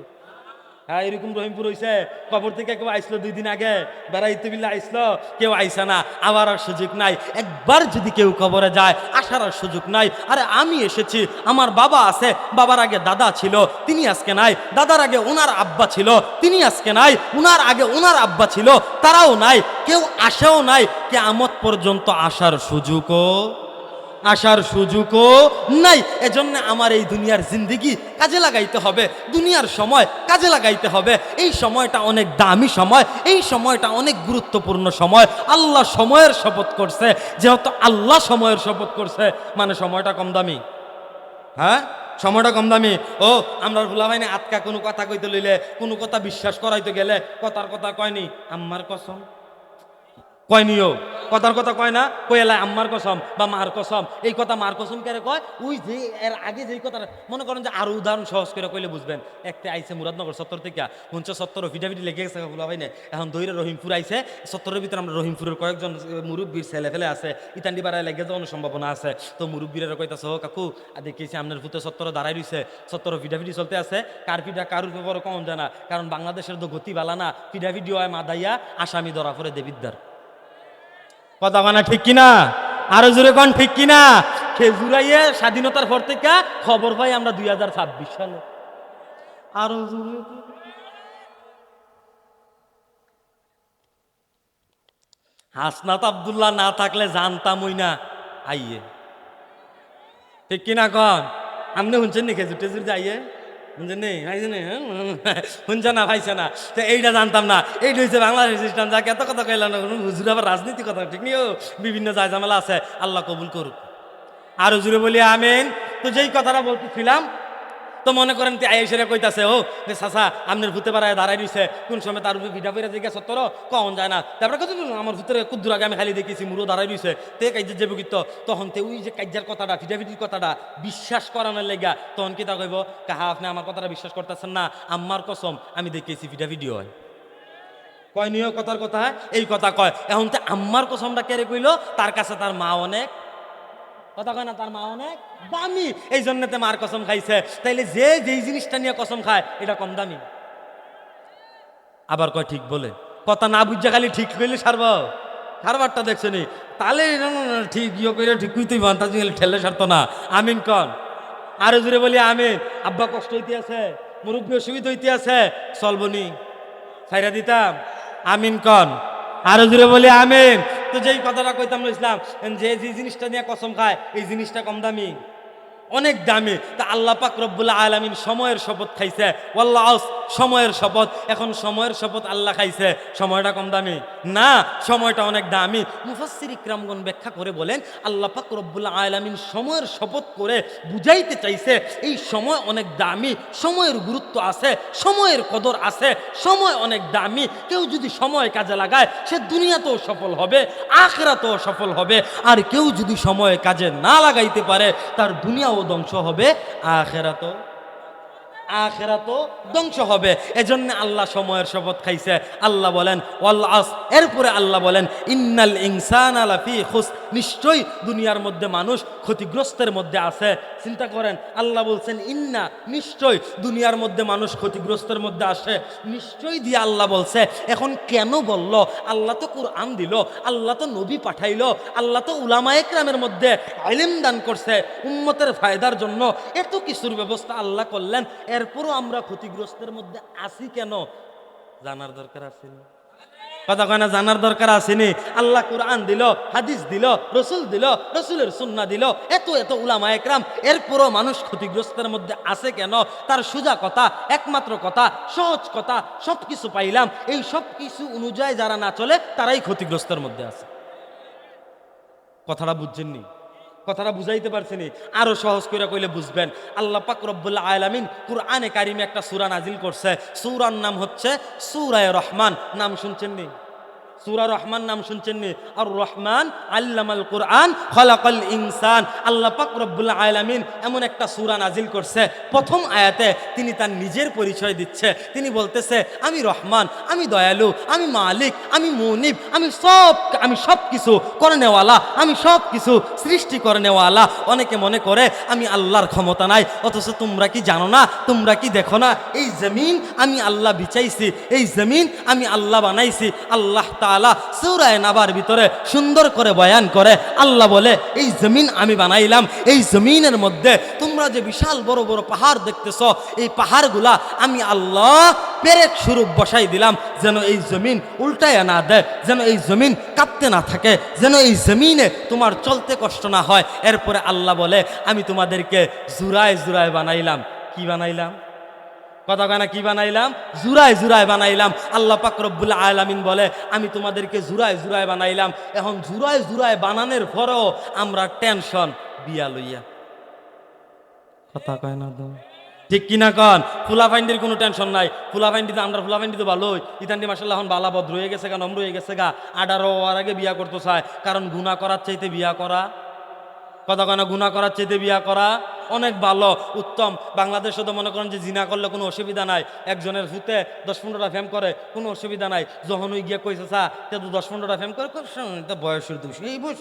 হ্যাঁ এরকম রহিমপুর হয়েছে, কবর থেকে কেউ আইসলো 2 দিন আগে, বেড়াইতে বিল্লা আইসলো, কেউ আইসা না, আবার আর সুযোগ নাই। একবার যদি কেউ কবরে যায় আসার আর সুযোগ নাই। আরে আমি এসেছি, আমার বাবা আছে, বাবার আগে দাদা ছিল, তিনি আজকে নাই, দাদার আগে ওনার আব্বা ছিল, তিনি আজকে নাই, উনার আগে ওনার আব্বা ছিল, তারাও নাই, কেউ আসেও নাই, কিয়ামত পর্যন্ত আসার সুযোগও নাই। এজন্য আমার এই দুনিয়ার জিন্দেগি কাজে লাগাইতে হবে, দুনিয়ার সময় কাজে লাগাইতে হবে। এই সময়টা অনেক দামি সময়, এই সময়টা অনেক গুরুত্বপূর্ণ সময়। আল্লাহ সময়ের শপথ করছে, যেহেতু আল্লাহ সময়ের শপথ করছে মানে সময়টা কম দামি। হ্যাঁ সময়টা কম দামি। ও আমরা ভুলা ভাই না, আটকা কোনো কথা কইতে লইলে, কোনো কথা বিশ্বাস করাইতে গেলে কথার কথা কয়নি আম্মার কসম, কয়নিও কথার কথা কয় না, কয়েলা আম্মার কসম বা মার কসম। এই কথা মার কসম কে কয়? ওই যে এর আগে যেই কথা, মনে করেন যে আরো উদাহরণ সহজ করে কইলে বুঝবেন। একটা আইসে মুরাদনগর 70 থেকে 50-70 ভিটাভিটি লেগে গেছে বলা হয় না, এখন দইরে রহিমপুর আইসে 70-এর ভিতরে আমরা রহিমপুরের কয়েকজন মুরব্বীর ছেলে ফেলে আছে, ইতান্ডি বাড়ায় লেগে যাওয়ার সম্ভাবনা আছে। তো মুরব্বীরা কইতাছে, ও কাকু দেখেছি আপনার ভূতে 70 দাঁড়াই রইছে, 70 ভিটাভিটি চলতে আছে, কার পিঠা কারুর ব্যাপারে কম জানা, কারণ বাংলাদেশের তো গতি বালা না, পিঠাভিডিও হয় মাদাইয়া, আসামি ধরা পড়ে দেবিদ্দার। কথা কানা ঠিক কিনা? আরো জোরে কন ঠিক কিনা? খেজুরাইয়ে স্বাধীনতার পর থেকে খবর পাই আমরা 2026 সালে। আরো জোরে। হাসনাত আব্দুল্লাহ না থাকলে জানতামই না আইয়ে, ঠিক কিনা কন? আপনি শুনছেন নি খেজুর টেজুর যাইয়ে? শুনছেন নি? শুনছে না ভাইছে না? তো এইটা জানতাম না, এইটা হচ্ছে বাংলাদেশ সিস্টেম। যাকে এত কথা কইলাম না, হুজুর আবার রাজনীতি কথা ঠিক নিও, বিভিন্ন যায় ঝামেলা আছে, আল্লাহ কবুল করুক। আরো জুড়ে বলি আমিন। তো যেই কথাটা বলতেছিলাম, তো মনে করেন আয়েশেরা কইতাছে, ও চাচা আপনার ভূতে পাড়ায় দাঁড়াই দিছে, কোন সময় তার উপরে ভিডা পেরে দিকে 70 কখন যায় না, তারপরে কত আমার ভূতের কুদ্দুর আগে আমি খালি দেখেছি মুরো দাঁড়াই দিছে, তে কাজ্যের যে বুকিত, তখন তে ওই যে কাজ্যার কথাটা ভিটাভিটির কথাটা বিশ্বাস করানোর লেগা তখন কি তা কইব, কাহা আপনি আমার কথাটা বিশ্বাস করতেছেন না, আম্মার কসম আমি দেখেছি ভিডিও হয়। কয় নিও কথার কথা, এই কথা কয়। এখন তো আম্মার কসমটা কেড়ে কইল, তার কাছে তার মা অনেক, কথা কয় না, তার মা অনেক দামি, এই জন্য তে মার কসম খাইছে। তাইলে যে যেই জিনিসটা নিয়ে কসম খায় এটা কম দামি। আবার কয় ঠিক বলে, কথা না বুঝা খালি ঠিক কইলে সারব, সারবারটা দেখছো নি, তাহলে ঠিক ইয়ে কইলে ঠিক কইতেই বান্তা ঠেলে সারতো না। আমিন কন। আরো জুড়ে বলি আমিন। আব্বা কষ্ট হইতে আছে, মুরব্বী অসুবিধা হইতে আছে, চলবনি ছাইরা দিতাম। আমিন কন। আরো জুড়ে বলি আমিন। তো যেই কথাটা কইতাম ইসলাম, যে যে জিনিসটা নিয়ে কসম খায় এই জিনিসটা কম দামি, অনেক দামি। তা আল্লাহ পাক রব্বুল আলামিন সময়ের শপথ খাইছে, ওয়াল্লাহ সময়ের শপথ। এখন সময়ের শপথ আল্লাহ খাইছে, সময়টা কম দামি না, সময়টা অনেক দামি। মুফাসসির ইকরামগণ ব্যাখ্যা করে বলেন, আল্লাহ পাক রব্বুল আলামিন সময়ের শপথ করে বুঝাইতে চাইছে এই সময় অনেক দামি, সময়ের গুরুত্ব আছে, সময়ের কদর আছে, সময় অনেক দামি। কেউ যদি সময় কাজে লাগায় সে দুনিয়াতেও সফল হবে, আখিরাতেও সফল হবে। আর কেউ যদি সময় কাজে না লাগাইতে পারে তার দুনিয়াও ধ্বংস হবে, আখিরাতও ধ্বংস হবে। এজন্য আল্লাহ সময়ের শপথ খাইছে। আল্লাহ বলেন ওয়াল আসর, এরপরে আল্লাহ বলেন ইন্নাল ইনসানা লাফি খুসর, নিশ্চয়ই দুনিয়ার মধ্যে মানুষ ক্ষতিগ্রস্তের মধ্যে আছে। চিন্তা করেন, আল্লাহ বলছেন ইন্না, নিশ্চয় দুনিয়ার মধ্যে মানুষ ক্ষতিগ্রস্তের মধ্যে আসে, নিশ্চয় দিয়ে আল্লাহ বলছে। এখন কেন বলল? আল্লাহ তো কুরআন দিল, আল্লাহ তো নবী পাঠাইলো, আল্লাহ তো উলামা ইকরামের মধ্যে ইলম দান করছে উম্মতের ফায়দার জন্য, এত কিছুর ব্যবস্থা আল্লাহ করলেন। এরপরও আমরা ক্ষতিগ্রস্তের মধ্যে আছি কেন? জানার দরকার আছে না? কথা কয় না, জানার দরকার আসেনি? আল্লাহ কুরআন দিল, হাদিস দিল, রসুল দিল, রসুলের সুন্নাহ দিল, এত এত উলামা একরাম, এরপরও মানুষ ক্ষতিগ্রস্তের মধ্যে আছে কেন? তার সোজা কথা, একমাত্র কথা, সহজ কথা, সব কিছু পাইলাম, এই সব কিছু অনুযায়ী যারা না চলে তারাই ক্ষতিগ্রস্তের মধ্যে আছে। কথাটা বুঝছেননি? কথাটা বুঝাইতে পারছেনি? আরো সহজ করে কইলে বুঝবেন। আল্লাহ পাক রব্বুল আলামিন কুরআনে কারিমে একটা সূরা নাজিল করছে, সূরার নাম হচ্ছে সূরা রহমান। নাম শুনছেন নি? সূরা রহমান নাম শুনছেননি? আর রহমান আল্লামাল কোরআন খলাকাল ইনসান। আল্লাহ পাক রব্বুল আলামিন এমন একটা সূরা নাজিল করছে, প্রথম আয়াতে তিনি তার নিজের পরিচয় দিচ্ছে। তিনি বলতেছে, আমি রহমান, আমি দয়ালু, আমি মালিক, আমি মুনিব, আমি সব কিছু করনেওয়ালা, আমি সব কিছু সৃষ্টি করনেওয়ালা। অনেকে মনে করে আমি আল্লাহর ক্ষমতা নাই, অথচ তোমরা কি জানো না, তোমরা কি দেখো না, এই জমিন আমি আল্লাহ বিছাইছি, এই জমিন আমি আল্লাহ বানাইছি। আল্লাহ তাআলা সূরা নাবার ভিতরে সুন্দর করে বয়ান করে, আল্লাহ বলে এই জমিন আমি বানাইলাম, এই জমিনের মধ্যে তোমরা যে বিশাল বড় বড় পাহাড় দেখতেছ, এই পাহাড়গুলা আমি আল্লাহ পেরেক স্বরূপ বসাই দিলাম, যেন এই জমিন উল্টায় না দেয়, যেন এই জমিন কাঁপতে না থাকে, যেন এই জমিনে তোমার চলতে কষ্ট না হয়। এরপরে আল্লাহ বলে আমি তোমাদেরকে জুরায় জুরায় বানাইলাম। কি বানাইলাম? কথা কানা কি বানাইলাম? জুরায় জুরায় বানাইলাম। আল্লাহ পাক রব্বুল আলামিন বলে আমি তোমাদেরকে জুরায় জুরায় বানাইলাম। এখন জুরায় জুরায় বানানোর পরেও আমরা টেনশন বিয়া লইয়া। কথা কয় না তো, ঠিক কিনা কন? ফুলাফাইন্ডির কোনো টেনশন নাই। ফুলাফাইন্ডি তো আমরা ফুলাফাইন্ডি তো ভালোই, ইতান্ডি মাসাল্লাহ এখন বালা বদ্র হয়ে গেছে গা, নম্র হয়ে গেছে গা। 18 হওয়ার আগে বিয়া করতে চায়, কারণ গুনাহ করার চাইতে বিয়া করা, কথা কয় না, গুনাহ করার চাইতে বিয়া করা অনেক ভালো, উত্তম। বাংলাদেশে তো মনে করেন যে জিনা করলে কোনো অসুবিধা নাই, একজনের ভূতে 10-15টা ফেম করে কোনো অসুবিধা নাই। যখন ওই গিয়ে কইছে চা তে তো 10-15টা ফেম করে, বয়সের দোষ, এই বয়স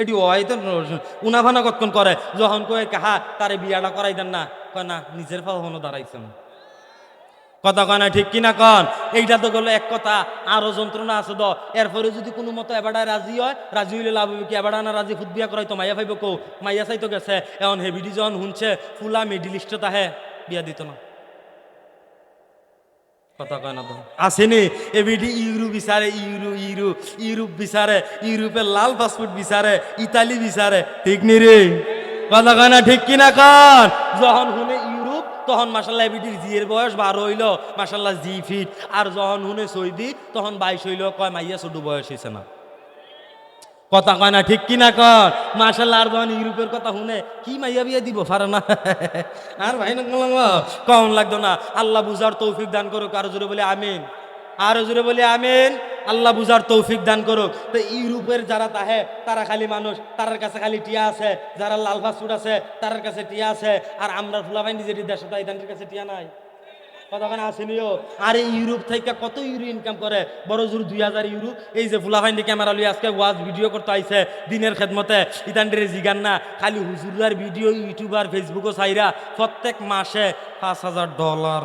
এটি হয়তো উনাভানা কতক্ষণ করে। যখন কয়ে কাহা তারে বিয়াটা করাই দেন না, কয় না নিজের ফাওয়ানো দাঁড়াইছেন। কথা কয় না, ঠিক কিনা কন? এইটা তো গেলো এক কথা, আরো যন্ত্রণা আছে তো। এরপরে যদি কোনো মতো এবারটায় রাজি হয়, রাজি হইলে লাভ হবে কি? এবারটা না রাজি ফুট বিয়া করাই তো মাইয়া ভাইব কৌ, মাইয়া চাই তো গেছে। এখন হেভিডি যখন শুনছে ফুলা মিডিলিস্টে তাহে বিয়া দিত না। কথা কয় না তো, আসেনি এবিডি ইউরো বিচারে, ইউরোপ বিচারে, ইউরোপের লাল পাসপোর্ট বিচারে, ইতালি বিচারে, ঠিক নি রে? কথা কয় না, ঠিক কিনা কন? যখন শুনে ইউরোপ তখন মাসাল্লাহ এবিডির জিয়ের বয়স 12 হইল, মাসাল্লাহ জি ফিট। আর যখন শুনে সৌদি তখন 22 হইল, কয় মাইয়া ছোট বয়স হয়েছে না। কথা কয় না, ঠিক কিনা কন? মাশাআল্লাহ। আর যখন ইউরোপের কথা শুনে কি মাইয়া বিয়া দিব পারে না, আর ভাই না কম লাগতো না। আল্লাহ বুঝার তৌফিক দান করুক। আরো জোরে বলি আমিন, আরো জোরে বলি আমিন। আল্লাহ বুঝার তৌফিক দান করুক। তো ইউরোপের যারা তাহে তারা খালি মানুষ, তার কাছে খালি টিয়া আছে, যারা লাল ফাস্টফুড আছে তার কাছে টিয়া আছে, আর আমরা ফুলাবাইন্দি যেটি দেশে তাই তাদের কাছে টিয়া নাই। কতখানে আসেনিও। আর এই ইউরোপ থেকে কত ইউরো ইনকাম করে, বড় জোর 2000 ইউরো। এই যে ফুলাফাইন্ডি ক্যামেরা লই আজকে ওয়াজ ভিডিও করতে আইছে দিনের খেদমতে, ইতান্ডের জিগান না খালি হুজুরার ভিডিও ইউটিউবার ফেসবুকও চাইরা প্রত্যেক মাসে $5000।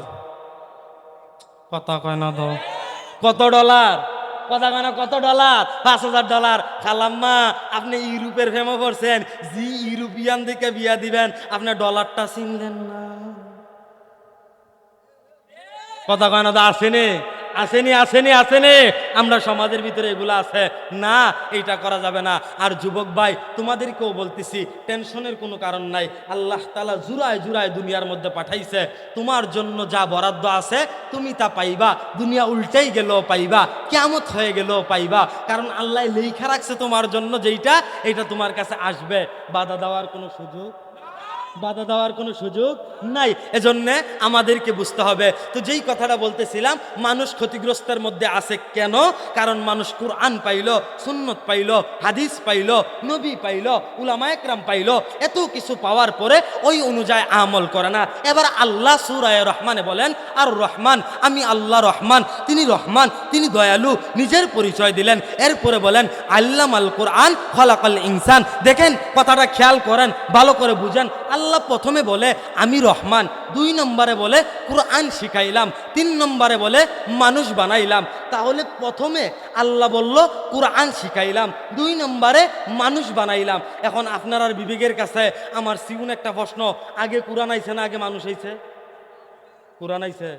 কথা কয় না তো, কত ডলার? কথা কয় না, কত ডলার? $5000। খালাম্মা আপনি ইউরোপের ফেমে পড়ছেন, জি ইউরোপিয়ান দিকে বিয়া দিবেন, আপনি ডলারটা চিনলেন না। কথা কয় না তো, আসেনি আসেনি আসেনি আসেনি। আমরা সমাজের ভিতরে এগুলো আছে না, এইটা করা যাবে না। আর যুবক ভাই তোমাদেরকেও বলতেছি, টেনশনের কোনো কারণ নাই। আল্লাহ তাআলা জুরায় জুরায় দুনিয়ার মধ্যে পাঠাইছে, তোমার জন্য যা বরাদ্দ আছে তুমি তা পাইবা। দুনিয়া উল্টাই গেলেও পাইবা, কিয়ামত হয়ে গেলেও পাইবা, কারণ আল্লাহ লেখা রাখছে তোমার জন্য যেইটা, এইটা তোমার কাছে আসবে। বাধা দেওয়ার কোনো সুযোগ, বাধা দেওয়ার কোনো সুযোগ নাই। এজন্যে আমাদেরকে বুঝতে হবে। তো যেই কথাটা বলতেছিলাম, মানুষ ক্ষতিগ্রস্তের মধ্যে আছে কেন? কারণ মানুষ কুরআন পাইল, সুন্নত পাইল, হাদিস পাইল, নবী পাইল, উলামা একরাম পাইল, এত কিছু পাওয়ার পরে ওই অনুযায়ী আমল করে না। এবার আল্লাহ সূরা রহমানে বলেন, আর রহমান আমি আল্লাহ রহমান, তিনি রহমান, তিনি দয়ালু, নিজের পরিচয় দিলেন। এরপরে বলেন আল্লামাল কোরআন খলাকাল ইনসান। দেখেন কথাটা খেয়াল করেন, ভালো করে বুঝেন। আল্লাহ প্রথমে বলে আমি রহমান, 2 নম্বরে বলে কুরআন শিখাইলাম, 3 নম্বরে বলে মানুষ বানাইলাম। তাহলে প্রথমে আল্লাহ বলল কুরআন শিখাইলাম, 2 নম্বরে মানুষ বানাইলাম। এখন আপনার আর বিবেকের কাছে আমার সিউন একটা প্রশ্ন, আগে কুরআন আইছে না আগে মানুষ আইছে? কুরআন আইছে।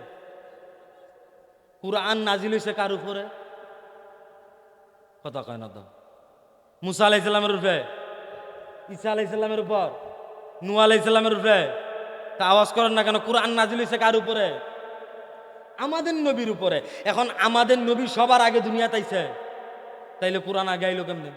কুরআন নাজিল হইছে কার উপরে? কথা কয় না তো। মুসা আলাইহিস সালামের উপরে, ঈসা আলাইহিস সালামের উপর, নূহ আলাইহিস সালামের উপরে। তা আওয়াজ করেন না কেন? কুরআন নাজিল হইছে কার উপরে? আমাদের নবীর উপরে। এখন আমাদের নবী সবার আগে দুনিয়াতে আইছে, তাইলে কুরআন আগে আইলো কেমনে?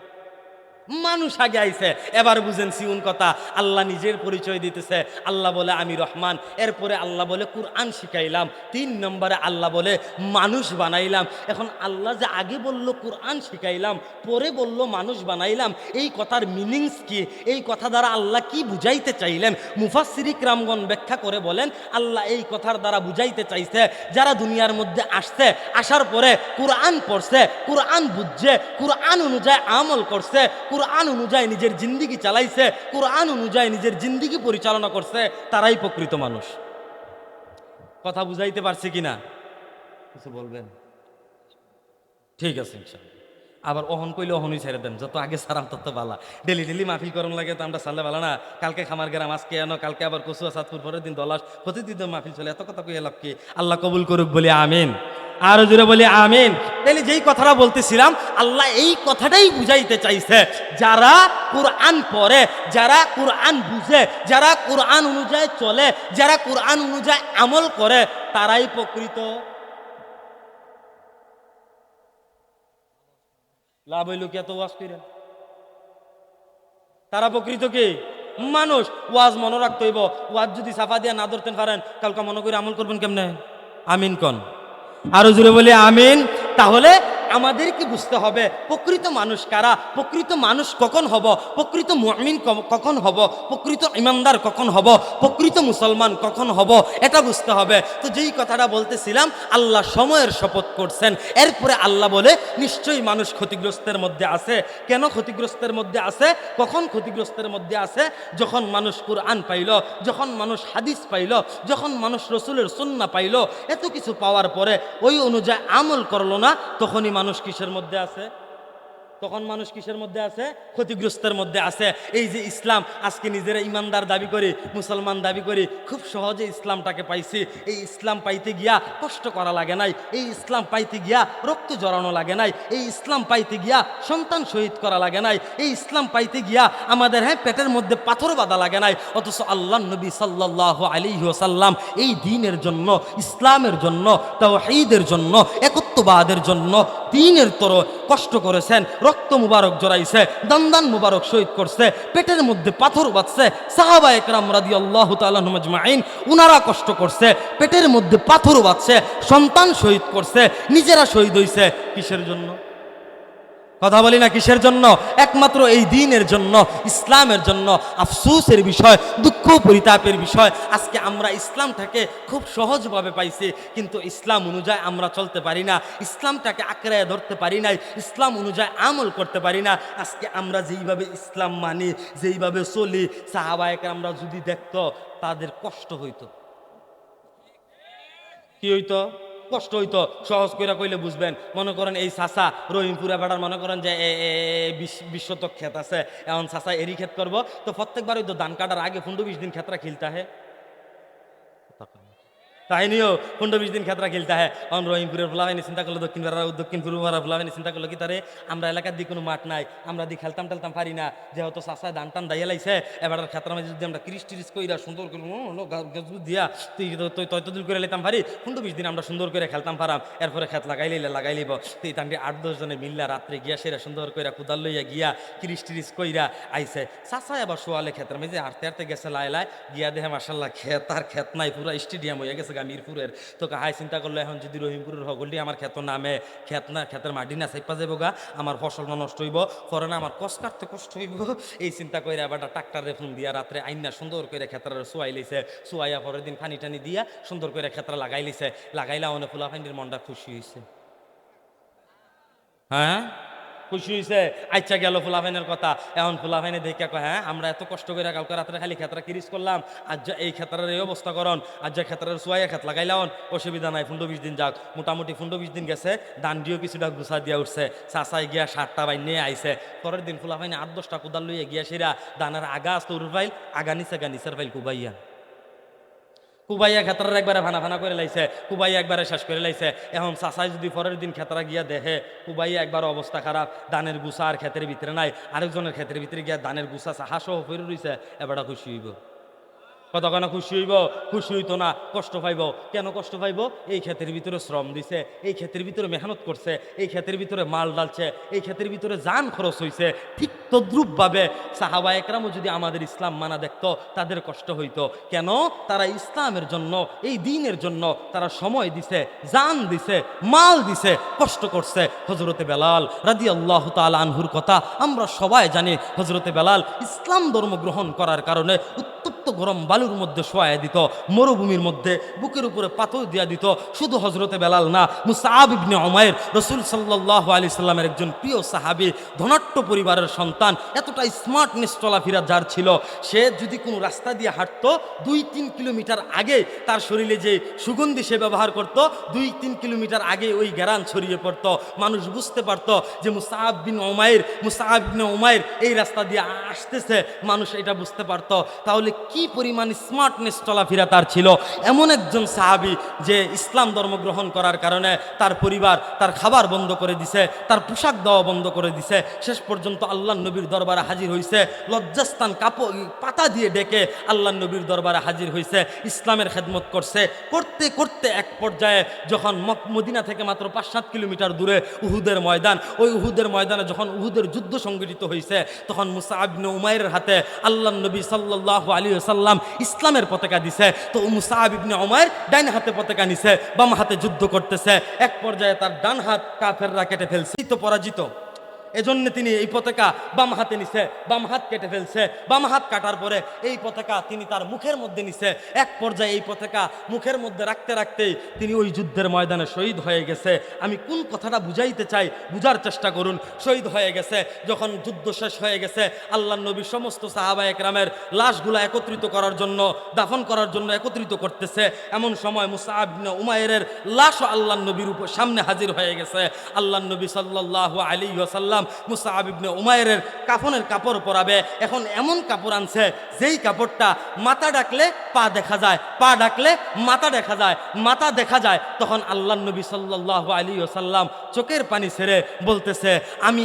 মানুষ আগে আইছে। এবার বুঝেন সিউন কথা, আল্লাহ নিজের পরিচয় দিতেছে। আল্লাহ বলে আমি রহমান, এরপরে আল্লাহ বলে কুরআন শিখাইলাম, 3 নম্বরে আল্লাহ বলে মানুষ বানাইলাম। এখন আল্লাহ যে আগে বলল কুরআন শিখাইলাম, পরে বলল মানুষ বানাইলাম, এই কথার মিনিংস কি? এই কথা দ্বারা আল্লাহ কি বুঝাইতে চাইলেন? মুফাসসিরি কিরামগণ ব্যাখ্যা করে বলেন, আল্লাহ এই কথার দ্বারা বুঝাইতে চাইছে যারা দুনিয়ার মধ্যে আসছে, আসার পরে কুরআন পড়ছে, কুরআন বুঝছে, কুরআন অনুযায়ী আমল করছে, কুরআন অনুযায়ী নিজের জিন্দিগি চালাইছে, কুরআন অনুযায়ী নিজের জিন্দিগি পরিচালনা করছে, তারাই প্রকৃত মানুষ। কথা বুঝাইতে পারছি কিনা? কিছু বলবেন? ঠিক আছে ইনশাআল্লাহ। আবার অহন কইলে অহনই ছেড়ে দেন, যত আগে সারাম তত বালা। ডেলি ডেলি মাহফিল করম লাগে তো আমরা সারলে বালা না। কালকে খামার গ্রাম, আজকে এনো, কালকে আবার কচুয়া সাতপুর, পরের দিন দলাস, প্রতিদিন তো মাহফিল চলে। এত কথা কই লাভ কি? আল্লাহ কবুল করুক বলি আমিন। আরো জোরে বলি আমিন। তাহলে যেই কথাটা বলতেছিলাম, আল্লাহ এই কথাটাই বুঝাইতে চাইছে, যারা কুরআন পড়ে, যারা কুরআন বুঝে, যারা কুরআন অনুযায়ী চলে, যারা কুরআন অনুযায়ী আমল করে, তারাই প্রকৃত লাভ হইল কি এত ওয়াজ কইরা? তারা প্রকৃত কি মানুষ। ওয়াজ মনে রাখতে হইব, ওয়াজ যদি সাফা দিয়া না ধরতেন পারেন, কালকে মনে করে আমল করবেন কেমনে? আমিন কন। আরো জোরে বলি আমিন। তাহলে আমাদেরকে বুঝতে হবে প্রকৃত মানুষ কারা, প্রকৃত মানুষ কখন হব, প্রকৃত মুমিন কখন হব, প্রকৃত ইমানদার কখন হব, প্রকৃত মুসলমান কখন হব, এটা বুঝতে হবে। তো যেই কথাটা বলতেছিলাম, আল্লাহ সময়ের শপথ করছেন, এরপরে আল্লাহ বলে নিশ্চয়ই মানুষ ক্ষতিগ্রস্তের মধ্যে আছে। কেন ক্ষতিগ্রস্তের মধ্যে আছে? কখন ক্ষতিগ্রস্তের মধ্যে আছে? যখন মানুষ কুরআন পাইল, যখন মানুষ হাদিস পাইল, যখন মানুষ রসুলের সুন্নাহ পাইল, এত কিছু পাওয়ার পরে ওই অনুযায়ী আমল করলো না, তখনই মানুষ কিসের মধ্যে আছে? তখন মানুষ কিসের মধ্যে আছে? ক্ষতিগ্রস্তের মধ্যে আছে। এই যে ইসলাম, আজকে নিজেরা ইমানদার দাবি করি, মুসলমান দাবি করি, খুব সহজে ইসলামটাকে পাইছি। এই ইসলাম পাইতে গিয়া কষ্ট করা লাগে নাই, এই ইসলাম পাইতে গিয়া রক্ত জড়ানো লাগে নাই, এই ইসলাম পাইতে গিয়া সন্তান শহীদ করা লাগে নাই, এই ইসলাম পাইতে গিয়া আমাদের পেটের মধ্যে পাথর বাঁধা লাগে নাই। অথচ আল্লাহ নবী সাল্লাল্লাহু আলাইহি ওয়াসাল্লাম এই দ্বীনের জন্য, ইসলামের জন্য, তাওহীদের জন্য, একত্ববাদের জন্য দ্বীনের তর কষ্ট করেছেন, রক্ত মুবারক জড়াইছে, দান মুবারক শহীদ করছে, পেটের মধ্যে পাথর বাঁধছে। সাহাবা একরাম রাদিয়াল্লাহু তাআলা আনহুম আজমাইন, উনারা কষ্ট করছে, পেটের মধ্যে পাথর বাঁধছে, সন্তান শহীদ করছে, নিজেরা শহীদ হইছে। কিসের জন্য? কথা বলি না কিসের জন্য? একমাত্র এই দ্বীনের জন্য, ইসলামের জন্য। আফসোসের বিষয়, দুঃখ পরিতাপের বিষয়, আজকে আমরা ইসলামটাকে খুব সহজভাবে পাইছি, কিন্তু ইসলাম অনুযায়ী আমরা চলতে পারি না, ইসলামটাকে আঁকড়ায় ধরতে পারি নাই, ইসলাম অনুযায়ী আমল করতে পারি না। আজকে আমরা যেইভাবে ইসলাম মানি, যেইভাবে চলি, সাহাবায়ে কেরামরা যদি দেখতো, তাদের কষ্ট হইতো। কি হইতো? কষ্ট হইতো। সহজ করে কইলে বুঝবেন, মনে করেন এই চাচা রহিমপুরা বেড়ার, মনে করেন যে 20 শতক ক্ষেত আছে, এখন চাচা এরি ক্ষেত করবো, তো প্রত্যেকবার হইতো ধান কাটার আগে 15-20 দিন ক্ষেতরা খিলতা হে, তাই নিয়েও 15-20 দিন ক্ষেত্রা খেলতে হয়। অন রহিমপুরের ফ্লাহাইনি চিন্তা করলো, দক্ষিণ পূর্ব ফ্লাহাইনি চিন্তা করলো কি তারে, আমরা এলাকার দিকে কোনো মাঠ নাই, আমরা দি খেলতাম টেলতাম পারি না, যেহেতু চাষায় ধান টান দাইয়া লাইছে, এবার ক্ষেত্রের মাঝে যদি আমরা ক্রিস টিরিস কইরা সুন্দর করে দিয়া তুই তৈতদিল করে লাইতাম পারি, 15-20 দিন আমরা সুন্দর করে খেলতাম পারাম। এরপরে ক্ষেত লাগাই লিব, তুই তান্ডি 8-10 জনে মিল্লা রাত্রে গিয়া সেরা সুন্দর করে কুদাল লইয়া গিয়া ক্রিস টিরিস কইরা আইছে। চাষায় আবার শোয়ালে ক্ষেত্রের মাঝে হাঁটতে হাঁটতে গেছে, লাই গিয়া দেখে মার্শাল্লাহ ক্ষেত আর ক্ষেত নাই, পুরা স্টেডিয়াম হয়ে গেছে মিরপুরের। তো হাই চিন্তা করলো, এখন যদি রহিমপুরের হগলটি আমার ক্ষেত নামে, ক্ষেতের মাটি না চাইপা যাবো গা, আমার ফসল নষ্ট হইব, পরে না আমার কষ্ট কাটতে কষ্ট হইব। এই চিন্তা করে আবার ট্রাক্টরে ফোন দিয়া রাত্রে আইনা সুন্দর করে ক্ষেত্রে শুয়াই লইছে, শুয়াইয়া পরের দিন পানি টানি দিয়া সুন্দর করে ক্ষেত্রে লাগাই লিছে, লাগাইলা অনেক ফুলা ফাইন্ডির মনটা খুশি হয়েছে। হ্যাঁ খুশি হয়েছে। আচ্ছা গেল ফুলাফাইনের কথা, এখন ফুলাফাইনে দেখে কয়, হ্যাঁ আমরা এত কষ্ট করে কালকে রাত্রে খালি ক্ষেত্রে কিরিস করলাম, আজ যা এই ক্ষেত্রের এই অবস্থা করন, আজ যা ক্ষেত্রের সোয়াইয়া ক্ষেত লাগাইলাম, অসুবিধা নাই, 15-20 দিন যাক। মোটামুটি 15-20 দিন গেছে, দান্ডিও কিছুটা গুছা দিয়া উঠছে, চাচাই গিয়া 7টা বাইন নিয়ে আইছে। পরের দিন ফুলাফাইনে 8-10টা কোদাল লইয়া গিয়া সেরা দানার আগা আসতো উর ফাইল, আগা নিচে নিচের ফাইল কুবাইয়া কুবাইয়া ক্ষেত্রের একবারে ভানা করে লাইছে, কুবাইয়া একবারে শেষ করে লাইছে। এখন চাচাই যদি পরের দিন ক্ষেত্রা গিয়া দেখে কুবাইয়া একবার অবস্থা খারাপ, দানের গুছা আর ক্ষেতের ভিতরে নাই, আরেকজনের ক্ষেতের ভিতরে গিয়া দানের গুছা চাহা সহ ফেরু রইছে, এবারটা খুশি হইব? কতক্ষণ খুশি হইব? খুশি হইতো না, কষ্ট পাইব। কেন কষ্ট পাইব? এই ক্ষেতের ভিতরে শ্রম দিছে, এই ক্ষেতের ভিতরে মেহনত করছে, এই ক্ষেতের ভিতরে মাল ডালছে, এই ক্ষেতের ভিতরে জান খরচ হইছে, ঠিক তদ্রূপভাবে সাহাবা একরামও যদি আমাদের ইসলাম মানা দেখতো তাদের কষ্ট হইতো। কেন? তারা ইসলামের জন্য, এই দ্বীনের জন্য তারা সময় দিছে, জান দিছে, মাল দিছে, কষ্ট করছে। হযরতে বেলাল রাদিয়াল্লাহু তাআলা আনহুর কথা আমরা সবাই জানি। হযরতে বেলাল ইসলাম ধর্ম গ্রহণ করার কারণে উত্তপ্ত গরম বালুর মধ্যে শোয়ায় দিত, মরুভূমির মধ্যে বুকের উপরে পাথর দিয়া দিত। শুধু হযরতে বেলাল না, মুসআব ইবনে উমাইর রাসূল সাল্লাল্লাহু আলাইহি সাল্লামের একজন প্রিয় সাহাবী, ধনাঢ্য পরিবারের সন্তান, এতটা স্মার্টনেস চলাফেরা যার ছিল, সে যদি কোনো রাস্তা দিয়ে হাঁটতো 2-3 কিলোমিটার আগে তার শরীরে যে সুগন্ধি সে ব্যবহার করত, 2-3 কিলোমিটার আগে ওই ঘ্রাণ ছড়িয়ে পড়তো। মানুষ বুঝতে পারতো যে মুসআব ইবনে উমাইর এই রাস্তা দিয়ে আসতেছে, মানুষ এটা বুঝতে পারতো। তাহলে কি পরিমাণ স্মার্টনেস চলাফেরা তার ছিল। এমন একজন সাহাবী যে ইসলাম ধর্ম গ্রহণ করার কারণে তার পরিবার তার খাবার বন্ধ করে দিছে, তার পোশাক দেওয়া বন্ধ করে দিছে, শেষ পর্যন্ত আল্লাহ নবীর দরবারে হাজির হয়েছে, লজ্জাস্থান পাতা দিয়ে ডেকে আল্লাহ নবীর দরবারে হাজির হয়েছে, ইসলামের খেদমত করছে। করতে করতে এক পর্যায়ে যখন মদিনা থেকে মাত্র 5-7 কিলোমিটার দূরে উহুদের ময়দান, ওই উহুদের ময়দানে যখন উহুদের যুদ্ধ সংগঠিত হয়েছে, তখন মুসআব ইবনে উমাইরের হাতে আল্লাহ নবী সাল্লাল্লাহু আলাইহি ওয়াসাল্লাম ইসলামের পতাকা দিছে। তো মুসআব ইবনে উমাইর ডান হাতে পতাকা নিছে, বাম হাতে যুদ্ধ করতেছে। এক পর্যায়ে তার ডান হাত কাফেররা কেটে ফেলছে, তো পরাজিত। এজন্য তিনি এই পতাকা বাম হাতে নিছে, বাম হাত কেটে ফেলছে। বাম হাত কাটার পরে এই পতাকা তিনি তার মুখের মধ্যে নিছে। এক পর্যায়ে এই পতাকা মুখের মধ্যে রাখতে রাখতেই তিনি ওই যুদ্ধের ময়দানে শহীদ হয়ে গেছে। আমি কোন কথাটা বুঝাইতে চাই, বুঝার চেষ্টা করুন। শহীদ হয়ে গেছে। যখন যুদ্ধ শেষ হয়ে গেছে, আল্লাহ নবী সমস্ত সাহাবা একরামের লাশগুলো একত্রিত করার জন্য, দাফন করার জন্য একত্রিত করতেছে। এমন সময় মুসআব ইবনে উমাইরের লাশও আল্লাহ নবীর উপর সামনে হাজির হয়ে গেছে। আল্লাহ নবী সাল্লাল্লাহু আলাইহি ওয়াসাল্লাম মুসআব ইবনে উমাইরের কাফনের কাপড় পরাবে। এখন এমন কাপড় আনছে যেই কাপড়টা মাথা ডাকলে পা দেখা যায়, পা ডাকলে মাথা দেখা যায়, মাথা দেখা যায়। তখন আল্লাহ নবী সাল্লাল্লাহু আলাইহি ওয়াসাল্লাম চোখের পানি ছেড়ে বলতেছে, আমি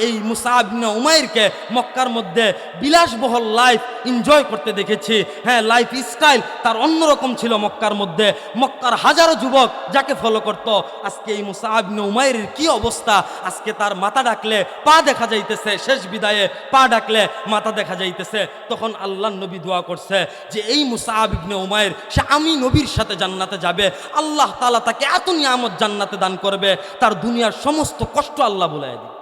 এই মুসআব ইবনে উমাইরকে মক্কার মধ্যে বিলাসবহুল লাইফ এনজয় করতে দেখেছি। হ্যাঁ, লাইফ স্টাইল তার অন্যরকম ছিল মক্কার মধ্যে। মক্কার হাজারো যুবক যাকে ফলো করত, আজকে এই মুসআব ইবনে উমাইরের কি অবস্থা। আজকে তার মাথা ডাকলে পা দেখা যাইতেছে, শেষ বিদায়ে পা ডাকলে মাথা দেখা যাইতেছে। তখন আল্লাহ নবী দোয়া করছে যে এই মুসআব ইবনে উমাইর, সে আমি নবীর সাথে জান্নাতে যাবে। আল্লাহ তাআলা তাকে এত নিয়ামত জান্নাতে দান করবে, তার দুনিয়ার সমস্ত কষ্ট আল্লাহ ভুলায় দিবে।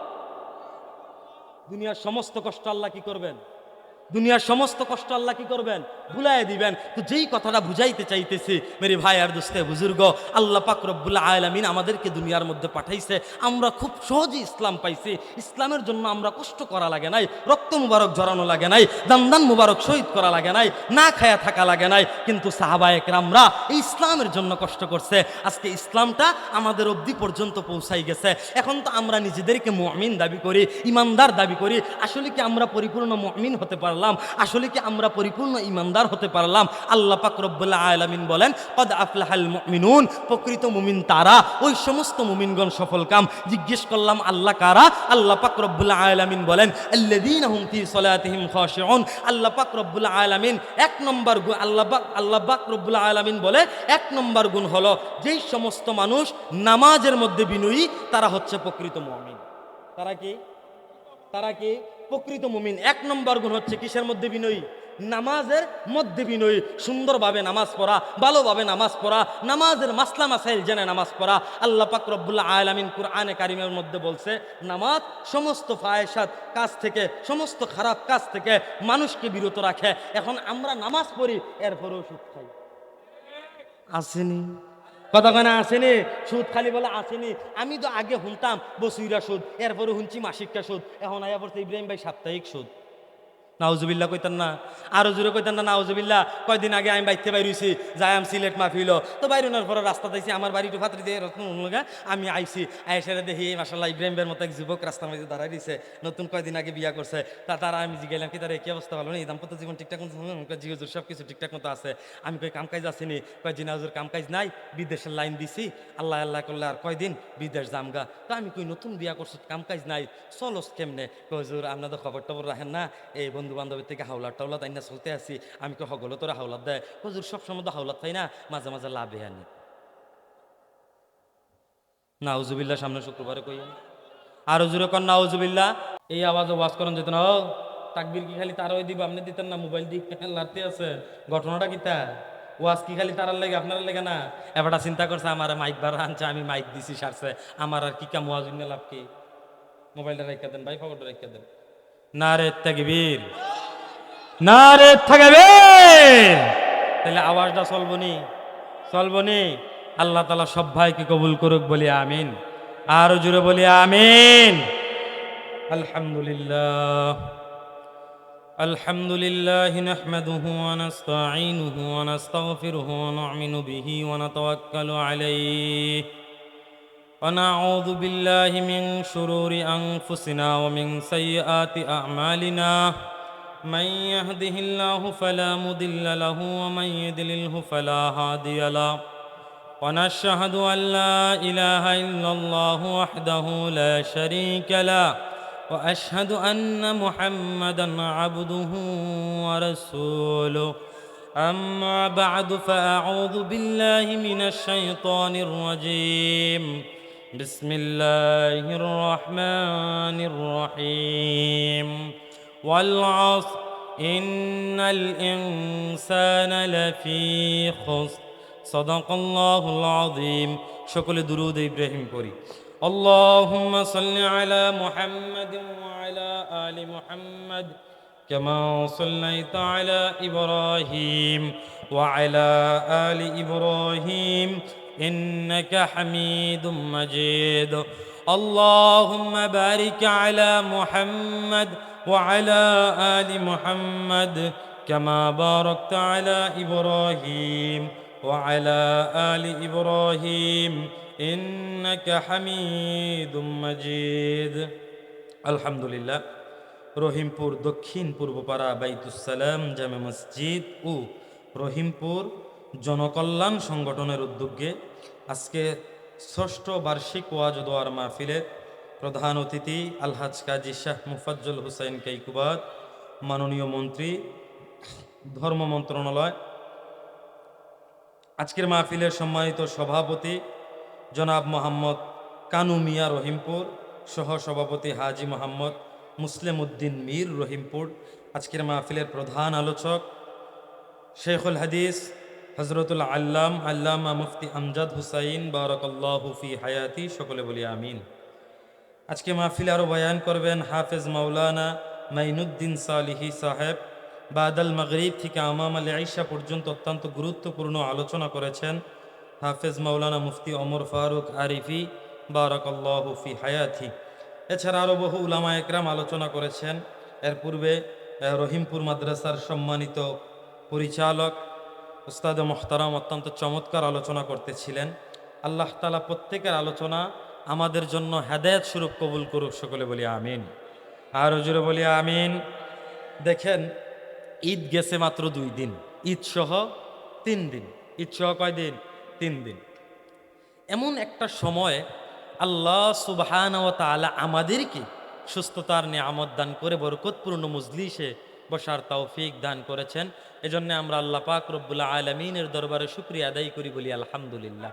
দুনিয়ার সমস্ত কষ্ট আল্লাহ কি করবেন? দুনিয়ার সমস্ত কষ্ট আল্লাহ কি করবেন? ভুলাইয়া দিবেন। তো যেই কথাটা বুঝাইতে চাইতেছি মেরে ভাই আর দোস্তে বুজুর্গ, আল্লাহ পাক রব্বুল আলামিন আমাদেরকে দুনিয়ার মধ্যে পাঠাইছে। আমরা খুব সহজেই ইসলাম পাইছি। ইসলামের জন্য আমরা কষ্ট করা লাগে নাই, রক্ত মুবারক জড়ানো লাগে নাই, দান মুবারক শহীদ করা লাগে নাই, না খায়া থাকা লাগে নাই। কিন্তু সাহাবায়ে কেরামরা এই ইসলামের জন্য কষ্ট করছে। আজকে ইসলামটা আমাদের অবধি পর্যন্ত পৌঁছাই গেছে। এখন তো আমরা নিজেদেরকে মুমিন দাবি করি, ইমানদার দাবি করি। আসলে কি আমরা পরিপূর্ণ মুমিন হতে পারলাম? আসলে কি আমরা পরিপূর্ণ ইমানদার হতে পারলাম? আল্লাহ পাক রব্বুল আলামিন বলেন, কদ আফলাহাল মুমিনুন, প্রকৃত মুমিন তারা, ওই সমস্ত মুমিনগণ সফলকাম। জিজ্ঞেস করলাম আল্লাহ কারা? আল্লাহ পাক রব্বুল আলামিন বলেন, আল্লাযীনা হুম ফী সালাতিহিম খাশিউন। আল্লাহ পাক রব্বুল আলামিন এক নম্বর গুণ, আল্লাহ পাক রব্বুল আলামিন বলে এক নম্বর গুণ হলো যেই সমস্ত মানুষ নামাজের মধ্যে বিনয়ী, তারা হচ্ছে প্রকৃত মুমিন। তারা কি প্রকৃত মুমিন। এক নম্বর গুণ হচ্ছে কিসের মধ্যে বিনয়ী? নামাজের মধ্যে বিনয়ী। সুন্দরভাবে নামাজ পড়া, ভালোভাবে নামাজ পড়া, নামাজের মাসলা মাসাইল জেনে নামাজ পড়া। আল্লাহ পাক রব্বুল আলামিন কুরআনে কারিমের মধ্যে বলছে, নামাজ সমস্ত ফায়সাত কাজ থেকে, সমস্ত খারাপ কাজ থেকে মানুষকে বিরত রাখে। এখন আমরা নামাজ পড়ি, এরপরেও সুদ খাই। আসেনি কথা কেনা? আসেনি সুদ? খালি বলে আসেনি। আমি তো আগে শুনতাম বসুইরা সুদ, এরপরে শুনছি মাসিকটা সুদ, এখন আয়া পড়ছে ইব্রাহিম ভাই সাপ্তাহিক সুদ। নাউজুবিল্লাহ কইতেন না? আরো জোরে কইতেন না নাউজুবিল্লাহ? কয়দিন আগে আমি বাইতে বাইরেছি, যাই আমি সিলেট মাহফিল, তো বাইরুনার পরে রাস্তা দিয়েছি, আমার বাড়ি একটু ফাতরি দিয়ে আমি আইছি, আয়েসারে দেখি মাসাল্লাহ ইব্রাহিমের মতো এক যুবক রাস্তার মধ্যে দাঁড়াই দিছে, নতুন কয়দিন আগে বিয়া করছে। তারা আমি জিগাইলাম কি তার কি অবস্থা ভালো নেই, দাম্পত্য জীবন ঠিকঠাক মতো? জিজ্ঞেস সব কিছু ঠিকঠাক মতো আছে। আমি কই কাম কাজ আসেনি? কয় জিনাজুর কাম কাজ নাই, বিদেশের লাইন দিছি, আল্লাহ আল্লাহ করলে আর কয়দিন বিদেশ জামগা। তো আমি কই নতুন বিয়া করছো, কাম কাজ নাই, চলোস কেমনে? কয় হুজুর আপনাদের খবর টবর রাখেন না, এই বন্ধু বান্ধবের থেকে হাওলাত টাওলাত আইনা চলতে আসি। আমি কই হগলো তোরা হাওলাত দেয়? হুজুর সবসময় তো হাওলাত পাই না, মাঝে মাঝে লাভে আনি। নাউজুবিল্লাহ সামনে শুক্রবারে কইয়েন। আরো জোরে কর নাউজুবিল্লাহ। এই আওয়াজে ওয়াজ করেন যেত না, ও তাকবীর কি খালি তারা ওই দিব, আপনি দিতেন না মোবাইল দিয়ে লাড়তে আছে, ঘটনাটা কি তা? ওয়াজ কি খালি তারার লেগে আপনার লেগে না? এবারটা চিন্তা করছে আমার মাইক বার আনছে, আমি মাইক দিছি সারছে, আমার আর কি কাম, ওয়াজ নিয়ে লাভ কি? মোবাইলটা রেখে দেন ভাই, ফটোটা রেখে দেন। নারে তাকবীর, নারে তাকবীর। তাহলে আওয়াজটা চলবনি, চলবনি। আল্লাহ তাআলা সব ভাইকে কবুল করুক, বলি আমিন। আরো জোরে বলি আমিন। আলহামদুলিল্লাহ, আলহামদুলিল্লাহ নাহমাদুহু ওয়া নাস্তাঈনুহু ওয়া নাস্তাগফিরুহু ওয়া নু'মিনু বিহি ওয়া নাতাওয়াক্কালু আলাইহি ওয়া নাউযু বিল্লাহি মিন শুরুরি আনফুসিনা ওয়া মিন সাইয়্যাতি আ'মালিনা। মান ইয়াহদিহিল্লাহু ফালা মুদিল্লা লাহু ওয়া মান ইউদ্লিলহু ফালা হাদিয়া লাহু। ওয়া নাশহাদু আল লা ইলাহা ইল্লাল্লাহু ওয়াহদাহু লা শারীকা লাহু واشهد ان محمدا عبده ورسوله. اما بعد فاعوذ بالله من الشيطان الرجيم. بسم الله الرحمن الرحيم. والعصر ان الانسان لفي خسر. صدق الله العظيم. সকলে দুরূদ ইব্রাহিম পড়ি। اللهم صل على محمد وعلى آل محمد كما صليت على إبراهيم وعلى آل إبراهيم إنك حميد مجيد. اللهم بارك على محمد وعلى آل محمد كما باركت على إبراهيم وعلى آل إبراهيم إنك حميد مجيد. আলহামদুলিল্লাহ। রহিমপুর দক্ষিণ পূর্বপাড়া বাইতুসালাম জামে মসজিদ ও রহিমপুর জনকল্যাণ সংগঠনের উদ্যোগে আজকে ষষ্ঠ বার্ষিক ওয়াজ ও দোয়ার মাহফিলের প্রধান অতিথি আলহাজ কাজী শাহ মুফাজ্জল হুসাইন কাইকুবাদ, মাননীয় মন্ত্রী, ধর্ম মন্ত্রণালয়। আজকের মাহফিলের সম্মানিত সভাপতি জনাব মোহাম্মদ কানু মিয়া রহিমপুর, সহ সভাপতি হাজি মোহাম্মদ মুসলিম উদ্দিন মীর রহিমপুর। আজকের মাহফিলের প্রধান আলোচক শেখুল হাদিস হজরতুল আল্লামা মুফতি আমজাদ হুসাইন বারাকাল্লাহু ফি হায়াতি। সকলে বলি আমিন। আজকে মাহফিলে আরও বয়ান করবেন হাফেজ মাওলানা মাইনুদ্দিন সালিহি সাহেব। বাদাল মাগরিব থেকে আমাম আল আইশা পর্যন্ত অত্যন্ত গুরুত্বপূর্ণ আলোচনা করেছেন হাফেজ মাওলানা মুফতি ওমর ফারুক আরিফি বারাকাল্লাহু ফি হায়াতি। এছাড়া আরও বহু উলামা একরাম আলোচনা করেছেন। এর পূর্বে রহিমপুর মাদ্রাসার সম্মানিত পরিচালক উস্তাদ মোহতারাম অত্যন্ত চমৎকার আলোচনা করতেছিলেন। আল্লাহ তাআলা প্রত্যেকের আলোচনা আমাদের জন্য হেদায়েত স্বরূপ কবুল করুক। সকলে বলি আমিন। আর জোরে বলি আমিন। দেখেন, ঈদ গেছে মাত্র 2 দিন, ঈদ সহ 3 দিন। ঈদ সহ কয় দিন? 3 দিন। এমন একটা সময় আল্লাহ সুবহানাহু ওয়া তাআলা আমাদেরকে সুস্থতার নিয়ামত দান করে বরকতপূর্ণ মজলিসে বসার তৌফিক দান করেছেন। এজন্য আমরা আল্লাহ পাক রব্বুল আলামিনের দরবারে শুকরিয়া আদায় করি, বলি আলহামদুলিল্লাহ।